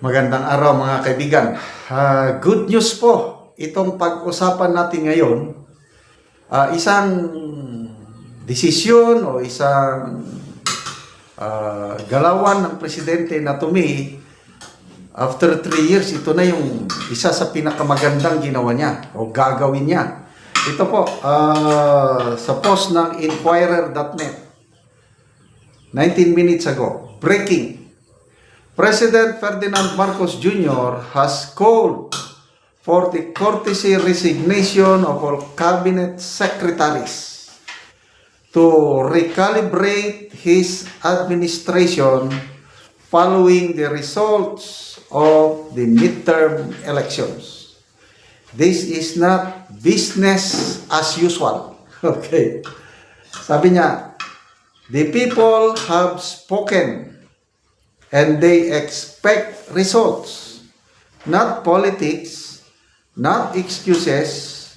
Magandang araw mga kaibigan. Good news po. Itong pag-usapan natin ngayon, isang desisyon o isang galawan ng presidente na to me, after 3 years, ito na yung isa sa pinakamagandang ginawa niya o gagawin niya. Ito po, sa post ng Inquirer.net, 19 minutes ago, breaking. President Ferdinand Marcos Jr. has called for the courtesy resignation of all cabinet secretaries to recalibrate his administration following the results of the midterm elections. This is not business as usual. Okay. Sabi niya, the people have spoken and they expect results, not politics, not excuses.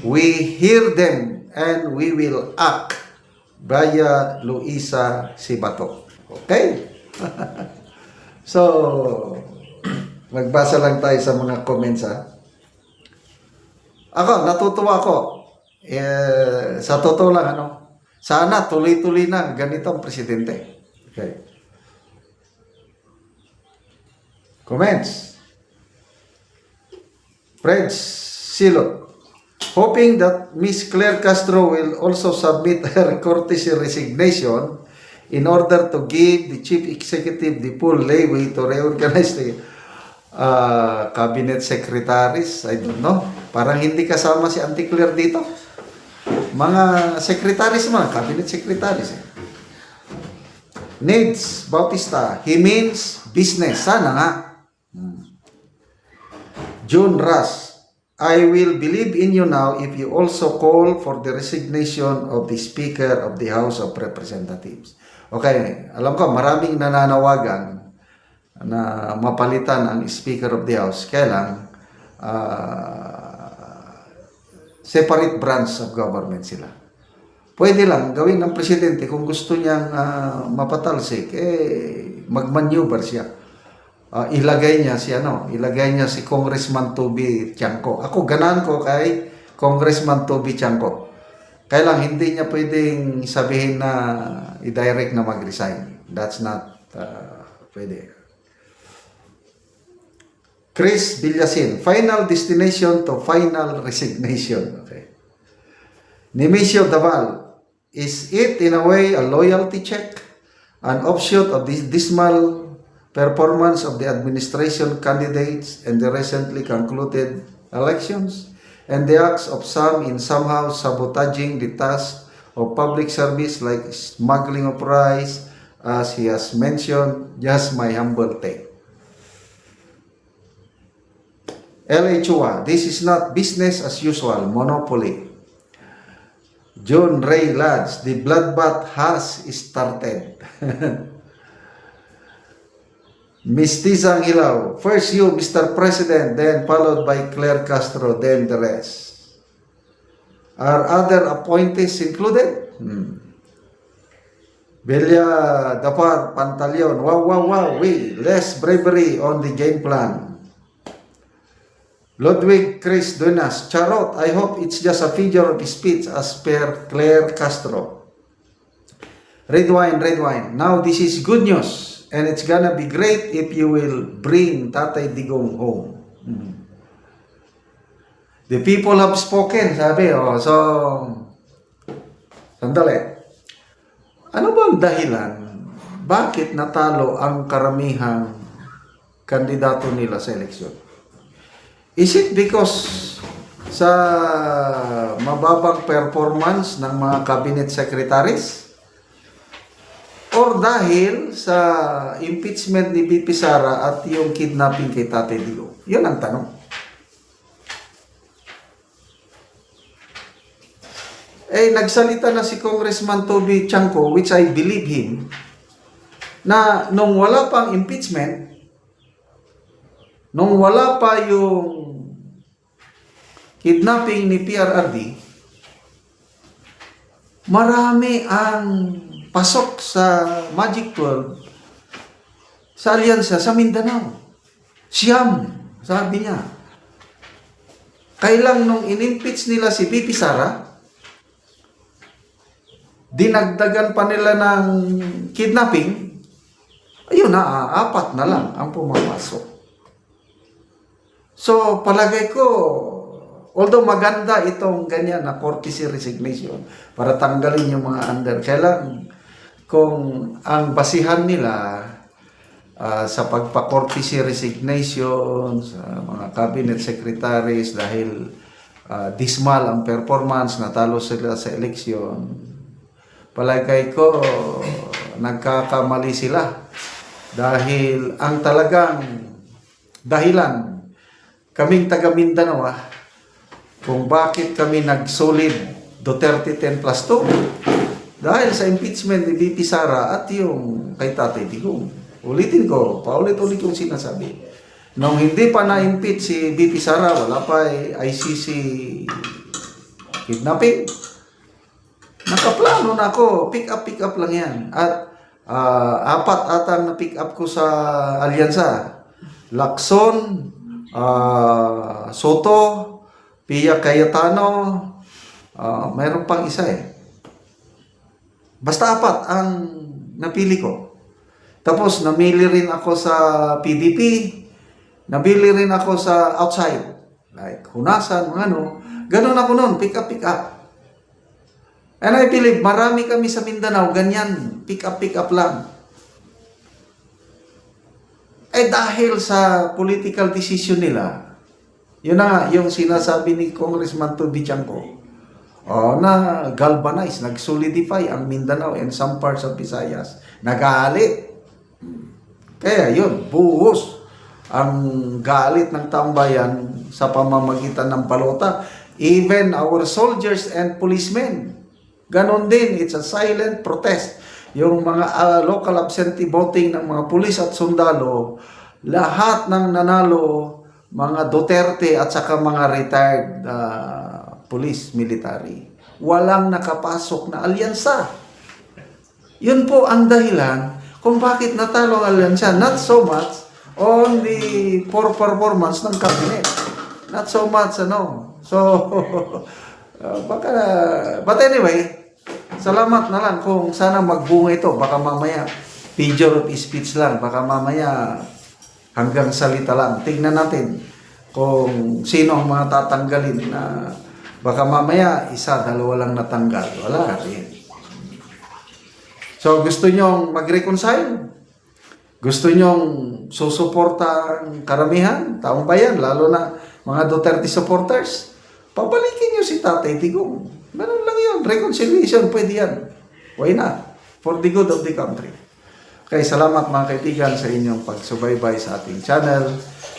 We hear them and we will act. Brya Luisa Sibato. Okay? So, magbasa lang tayo sa mga comments ha. Ako, natutuwa ako. Sa totoo lang, sana tuloy-tuloy na ganito ang presidente. Okay. Comments. Fred Silot, hoping that Miss Claire Castro will also submit her courtesy resignation in order to give the chief executive the full leeway to reorganize the cabinet secretaries. I don't know. Parang hindi kasama si Auntie Claire dito. Mga secretaries mga cabinet secretaries. Needs Bautista, he means business. Sana nga. June Ras, I will believe in you now if you also call for the resignation of the Speaker of the House of Representatives. Okay, alam ko maraming nananawagan na mapalitan ang Speaker of the House. Kaya lang, separate branch of government sila. Pwede lang gawin ng presidente kung gusto niyang mapatalsik, magmaneuver siya. Ilagay niya si Congressman Toby Tiangco. Ako ganahan ko kay Congressman Toby Tiangco. Kaya lang hindi niya pwedeng sabihin na i-direct na mag-resign. That's not pwede. Chris Villasin, final destination to final resignation. Okay. Nemesio Daval, is it in a way a loyalty check? An offshoot of this dismal performance of the administration candidates and the recently concluded elections, and the acts of some in somehow sabotaging the task of public service like smuggling of rice, as he has mentioned. Just my humble take. L.A. Chua, this is not business as usual, monopoly. John Ray Lads, the bloodbath has started. Mistizang Hilaw, first you, Mr. President, then followed by Claire Castro, then the rest. Are other appointees included? Belia Dapar Pantaleon, wow, less bravery on the game plan. Ludwig Chris Dunas, Charot, I hope it's just a figure of speech as per Claire Castro. Red wine, now this is good news. And it's gonna be great if you will bring Tatay Digong home. The people have spoken, sabi. So, sandali. Ano ba ang dahilan? Bakit natalo ang karamihang kandidato nila sa eleksyon? Is it because sa mababang performance ng mga cabinet secretaries? Or dahil sa impeachment ni VP Sara at yung kidnapping kay Tatay Digong? Yun ang tanong. Nagsalita na si Congressman Toby Tiangco, which I believe him, na nung wala pang impeachment, nung wala pa yung kidnapping ni PRRD, marami ang pasok sa Magic 12 sa alyansa sa Mindanao. Siyam, sabi niya. Kailang nung in-impeach nila si VP Sara, dinagdagan pa nila ng kidnapping, ayun na, 4 na lang ang pumapasok. So, palagay ko, although maganda itong ganyan na courtesy resignation para tanggalin yung mga under, kailan kung ang basihan nila sa pagpa-courtesy resignation sa mga cabinet secretaries dahil dismal ang performance, natalo sila sa eleksyon, palagay ko nagkakamali sila dahil ang talagang dahilan kaming taga Mindanao kung bakit kami nagsolid Duterte 10+2 dahil sa impeachment ni VP Sara at yung kay Tatay Digong. Ulitin ko, paulit-ulit yung sinasabi. Nung hindi pa na-impeach si VP Sara, wala pa ICC kidnapping. Nakaplano na ako, pick up lang yan. At 4 atang na pick up ko sa Alyansa. Lacson, Soto, Pia Cayetano, mayroon pang isa Basta 4 ang napili ko. Tapos namili rin ako sa PDP, nabili rin ako sa outside. Like Hunasan, mga ano. Ganun ako noon, pick up. And I believe marami kami sa Mindanao, ganyan, pick up lang. Dahil sa political decision nila, yun na nga, yung sinasabi ni Congressman Toby Chanco, na galvanize, nag-solidify ang Mindanao and some parts of Visayas. Nagalit. Kaya yun, buhos ang galit ng tambayan sa pamamagitan ng balota. Even our soldiers and policemen, ganon din, it's a silent protest. Yung mga local absentee voting ng mga pulis at sundalo, lahat ng nanalo, mga Duterte at saka mga retired police, military, walang nakapasok na alyansa. Yun po ang dahilan kung bakit natalo ang alyansa. Not so much on the poor performance ng cabinet. Not so much, So, but anyway, salamat na lang kung sana magbunga ito. Baka mamaya, figure of speech lang. Baka mamaya, hanggang salita lang. Tingnan natin kung sino ang mga tatanggalin na baka mamaya, 1, 2 lang natanggal. Wala rin. So, gusto nyong mag-reconcile? Gusto nyong susuporta ang karamihan, taong bayan, lalo na mga Duterte supporters? Pabalikin nyo si Tatay Digong. Ganun lang yun. Reconciliation, pwede yan. Why not? For the good of the country. Okay, salamat mga kaibigan sa inyong pagsubaybay sa ating channel.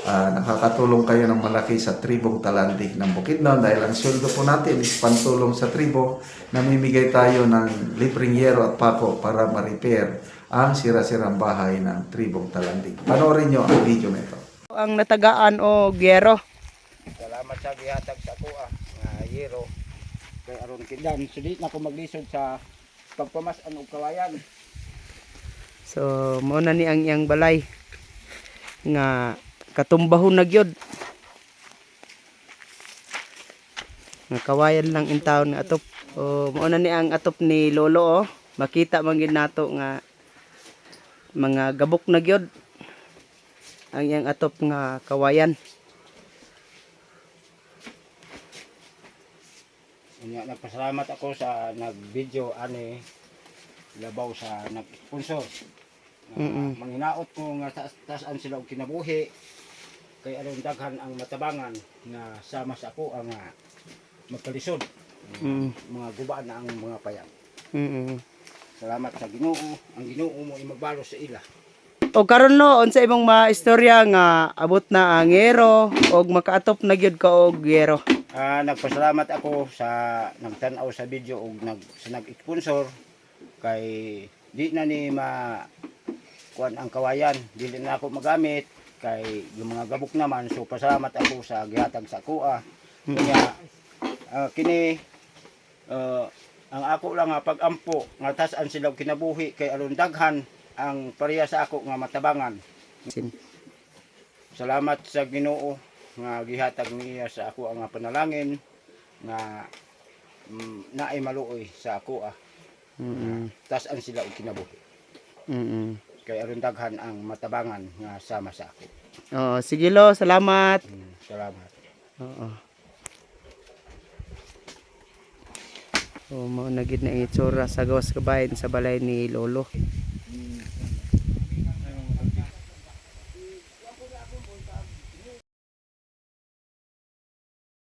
Nakakatulong kayo ng malaki sa tribong Talandig ng Bukidnon dahil ang sweldo po natin is pantulong sa tribo. Namimigay tayo ng libreng yero at pako para ma-repair ang sira-sirang bahay ng tribong Talandig. Panoorin nyo ang video na ito. Ang natagaan o gyero. Salamat sa gihatag sa kuha nga yero kay aron kindan sulit na ko maglisod sa pagpamasan og kawayan. So mao na ni ang iyang balay nga katumbahon na gyud. Nga kawayan lang in town nga atop. O mao na ni ang atop ni Lolo Makita man gid nato nga mga gabok na gyud ang iyang atop nga kawayan. Nagpasalamat ako sa nag-video ani labaw sa nag-sponsor. Manghinaot ko nga taas-taasan sila og kinabuhi kay aron daghan ang matabangan nga sama sa ako ang magkalisod. Mga gubaan na ang mga payag. Salamat sa Ginoo. Ang Ginoo mo imagbalo sa ila. O karon no unsa imong maistorya nga abot na ang yero og makaatop na gyud ka og yero. Nagpasalamat ako sa nagtan-aw sa video ug nag-sponsor kay di na ni kuan ang kawayan, dili na ako magamit kay yung mga gabok naman, so pasalamat ako sa gihatag sa kuha. Kanya kini ang ako lang nga pag-ampo nga tas-an sila kinabuhi kay aron daghan ang pareha sa ako nga matabangan. salamat sa Ginoo nga gihatag niya sa ako ang panalangin nga naay maluoy sa ako tas-an sila og kinabuhi. Kay aron daghan ang matabangan nga sama sa ako. Oo, sige lo, salamat. Salamat. Oo. So, mao na gid na ang itsura sa gawas kabayan sa balay ni Lolo.